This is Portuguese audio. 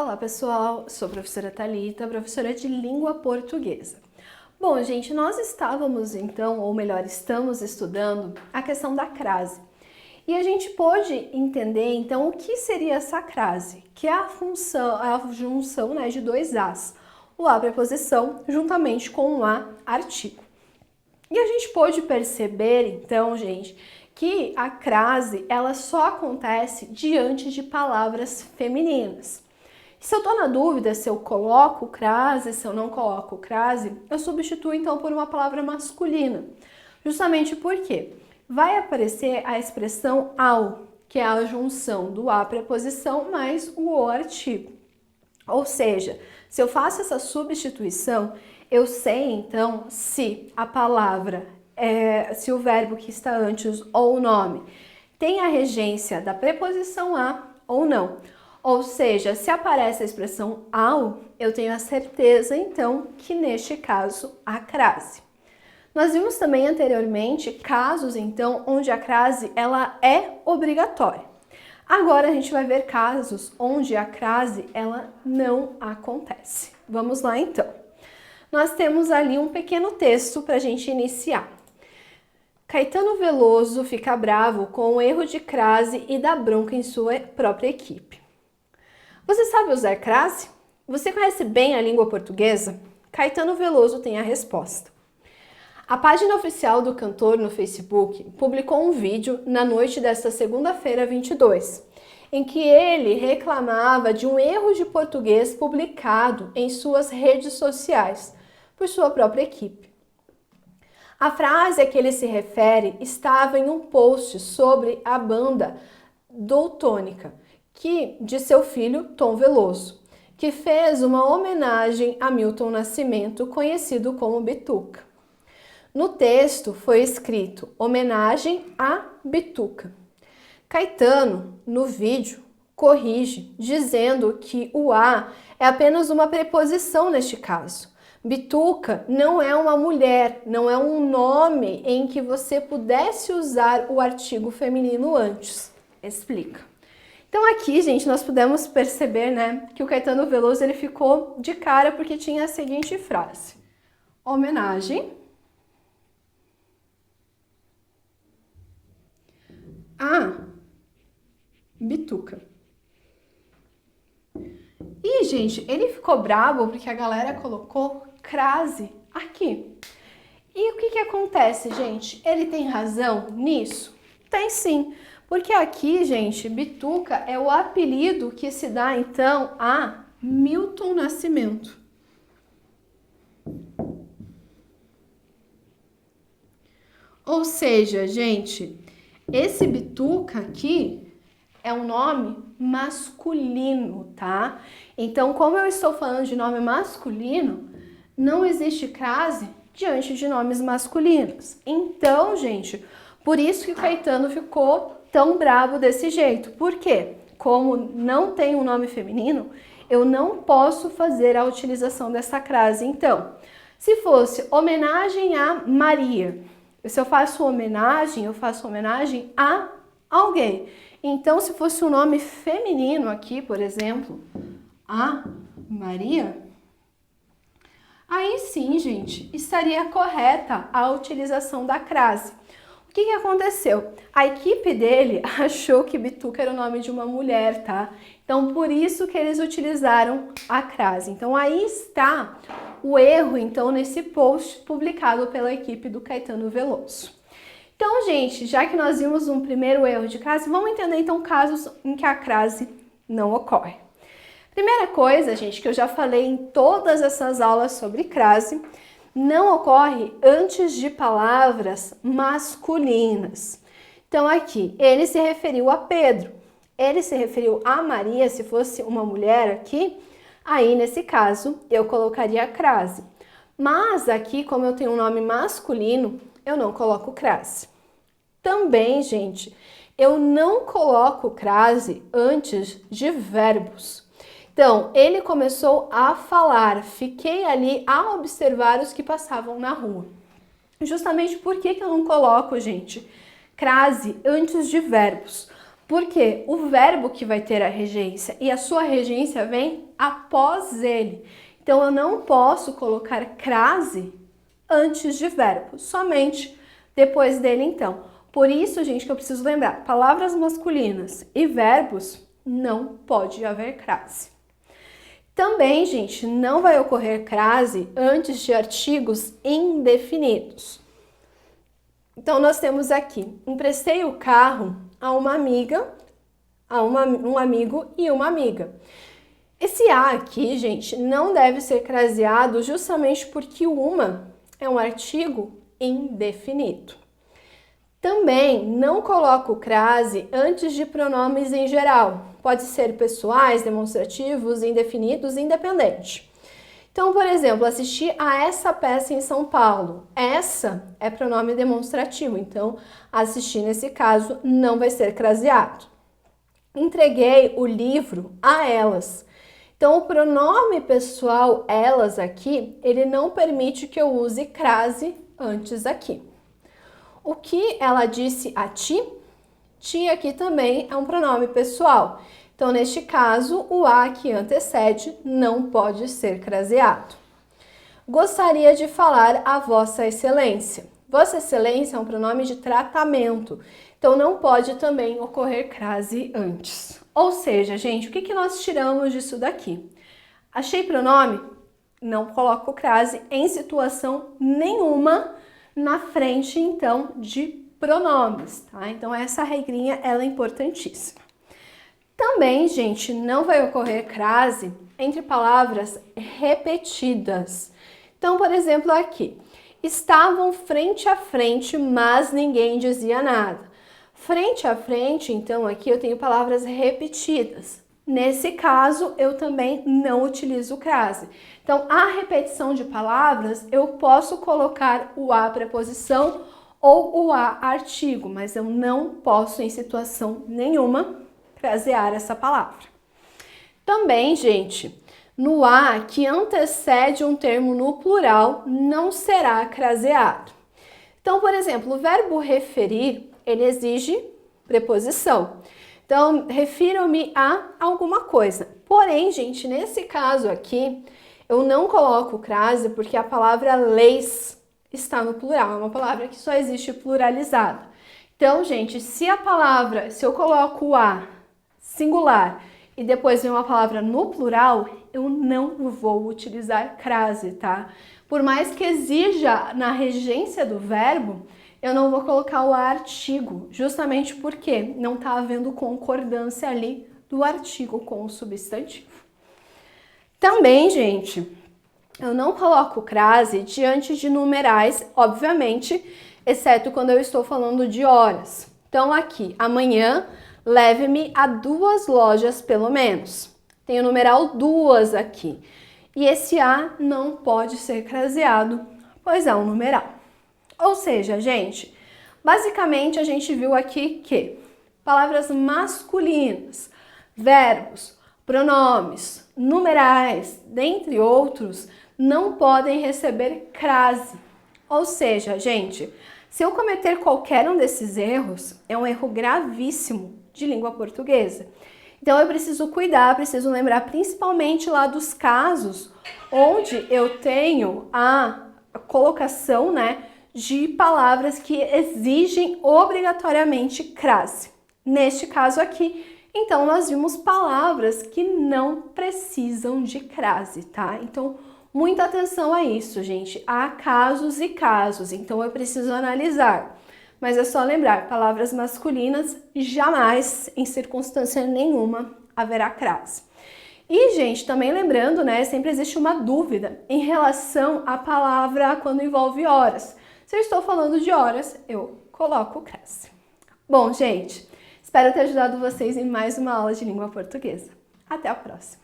Olá pessoal, sou a professora Thalita, professora de língua portuguesa. Bom, gente, nós estávamos então, ou melhor, estamos estudando a questão da crase. E a gente pôde entender então o que seria essa crase, que é a junção, né, de dois As, o A preposição juntamente com o A artigo. E a gente pôde perceber então, gente, que a crase ela só acontece diante de palavras femininas. Se eu tô na dúvida se eu coloco crase, se eu não coloco crase, eu substituo então por uma palavra masculina. Justamente porque vai aparecer a expressão ao, que é a junção do a preposição mais o artigo. Ou seja, se eu faço essa substituição, eu sei então se a palavra, se o verbo que está antes ou o nome tem a regência da preposição a ou não. Ou seja, se aparece a expressão ao, eu tenho a certeza, então, que neste caso, a crase. Nós vimos também anteriormente casos, então, onde a crase ela é obrigatória. Agora a gente vai ver casos onde a crase ela não acontece. Vamos lá, então. Nós temos ali um pequeno texto para a gente iniciar. Caetano Veloso fica bravo com o erro de crase e dá bronca em sua própria equipe. Você sabe usar crase? Você conhece bem a língua portuguesa? Caetano Veloso tem a resposta. A página oficial do cantor no Facebook publicou um vídeo na noite desta segunda-feira 22, em que ele reclamava de um erro de português publicado em suas redes sociais por sua própria equipe. A frase a que ele se refere estava em um post sobre a banda Doutônica, de seu filho Tom Veloso, que fez uma homenagem a Milton Nascimento, conhecido como Bituca. No texto foi escrito homenagem a Bituca. Caetano, no vídeo, corrige, dizendo que o a é apenas uma preposição neste caso. Bituca não é uma mulher, não é um nome em que você pudesse usar o artigo feminino antes. Explica. Então aqui, gente, nós pudemos perceber, né, que o Caetano Veloso ele ficou de cara porque tinha a seguinte frase: homenagem a Bituca. E, gente, ele ficou bravo porque a galera colocou crase aqui. E o que acontece, gente? Ele tem razão nisso? Tem sim. Porque aqui, gente, Bituca é o apelido que se dá, então, a Milton Nascimento. Ou seja, gente, esse Bituca aqui é um nome masculino, tá? Então, como eu estou falando de nome masculino, não existe crase diante de nomes masculinos. Então, gente, por isso que o Caetano ficou tão bravo desse jeito. Por quê? Como não tem um nome feminino, eu não posso fazer a utilização dessa crase. Então, se fosse homenagem a Maria, se eu faço homenagem, eu faço homenagem a alguém. Então, se fosse um nome feminino aqui, por exemplo, a Maria, aí sim, gente, estaria correta a utilização da crase. O que aconteceu? A equipe dele achou que Bituca era o nome de uma mulher, tá? Então, por isso que eles utilizaram a crase. Então, aí está o erro, então, nesse post publicado pela equipe do Caetano Veloso. Então, gente, já que nós vimos um primeiro erro de crase, vamos entender, então, casos em que a crase não ocorre. Primeira coisa, gente, que eu já falei em todas essas aulas sobre crase, não ocorre antes de palavras masculinas. Então aqui, ele se referiu a Pedro, ele se referiu a Maria, se fosse uma mulher aqui, aí nesse caso eu colocaria a crase. Mas aqui, como eu tenho um nome masculino, eu não coloco crase. Também, gente, eu não coloco crase antes de verbos. Então, ele começou a falar, fiquei ali a observar os que passavam na rua. Justamente por que eu não coloco, gente, crase antes de verbos? Porque o verbo que vai ter a regência, e a sua regência vem após ele. Então, eu não posso colocar crase antes de verbo, somente depois dele, então. Por isso, gente, que eu preciso lembrar, palavras masculinas e verbos não pode haver crase. Também, gente, não vai ocorrer crase antes de artigos indefinidos. Então, nós temos aqui, emprestei o carro a uma amiga, um amigo e uma amiga. Esse a aqui, gente, não deve ser craseado justamente porque o uma é um artigo indefinido. Também não coloco crase antes de pronomes em geral. Pode ser pessoais, demonstrativos, indefinidos, independente. Então, por exemplo, assisti a essa peça em São Paulo. Essa é pronome demonstrativo, então assistir nesse caso não vai ser craseado. Entreguei o livro a elas. Então, o pronome pessoal elas aqui, ele não permite que eu use crase antes aqui. O que ela disse a ti? Ti aqui também é um pronome pessoal. Então, neste caso, o a que antecede não pode ser craseado. Gostaria de falar a Vossa Excelência. Vossa Excelência é um pronome de tratamento, então não pode também ocorrer crase antes. Ou seja, gente, o que nós tiramos disso daqui? Achei pronome? Não coloco crase em situação nenhuma na frente, então, de pronomes, tá? Então, essa regrinha, ela é importantíssima. Também, gente, não vai ocorrer crase entre palavras repetidas. Então, por exemplo, aqui, estavam frente a frente, mas ninguém dizia nada. Frente a frente, então, aqui eu tenho palavras repetidas. Nesse caso, eu também não utilizo crase. Então, a repetição de palavras, eu posso colocar o a preposição ou o a artigo, mas eu não posso, em situação nenhuma, crasear essa palavra. Também, gente, no a que antecede um termo no plural, não será craseado. Então, por exemplo, o verbo referir, ele exige preposição. Então, refiro-me a alguma coisa. Porém, gente, nesse caso aqui, eu não coloco crase porque a palavra leis está no plural. É uma palavra que só existe pluralizada. Então, gente, se eu coloco o a singular e depois vem uma palavra no plural, eu não vou utilizar crase, tá? Por mais que exija na regência do verbo, eu não vou colocar o artigo, justamente porque não está havendo concordância ali do artigo com o substantivo. Também, gente, eu não coloco crase diante de numerais, obviamente, exceto quando eu estou falando de horas. Então, aqui, amanhã, leve-me a 2 lojas, pelo menos. Tem o numeral 2 aqui. E esse a não pode ser craseado, pois é um numeral. Ou seja, gente, basicamente a gente viu aqui que palavras masculinas, verbos, pronomes, numerais, dentre outros, não podem receber crase. Ou seja, gente, se eu cometer qualquer um desses erros, é um erro gravíssimo de língua portuguesa. Então eu preciso cuidar, preciso lembrar principalmente lá dos casos onde eu tenho a colocação, né, de palavras que exigem obrigatoriamente crase. Neste caso aqui, então, nós vimos palavras que não precisam de crase, tá? Então, muita atenção a isso, gente. Há casos e casos, então eu preciso analisar. Mas é só lembrar, palavras masculinas, jamais, em circunstância nenhuma, haverá crase. E, gente, também lembrando, né, sempre existe uma dúvida em relação à palavra quando envolve horas. Se eu estou falando de horas, eu coloco crase. Bom, gente, espero ter ajudado vocês em mais uma aula de língua portuguesa. Até a próxima!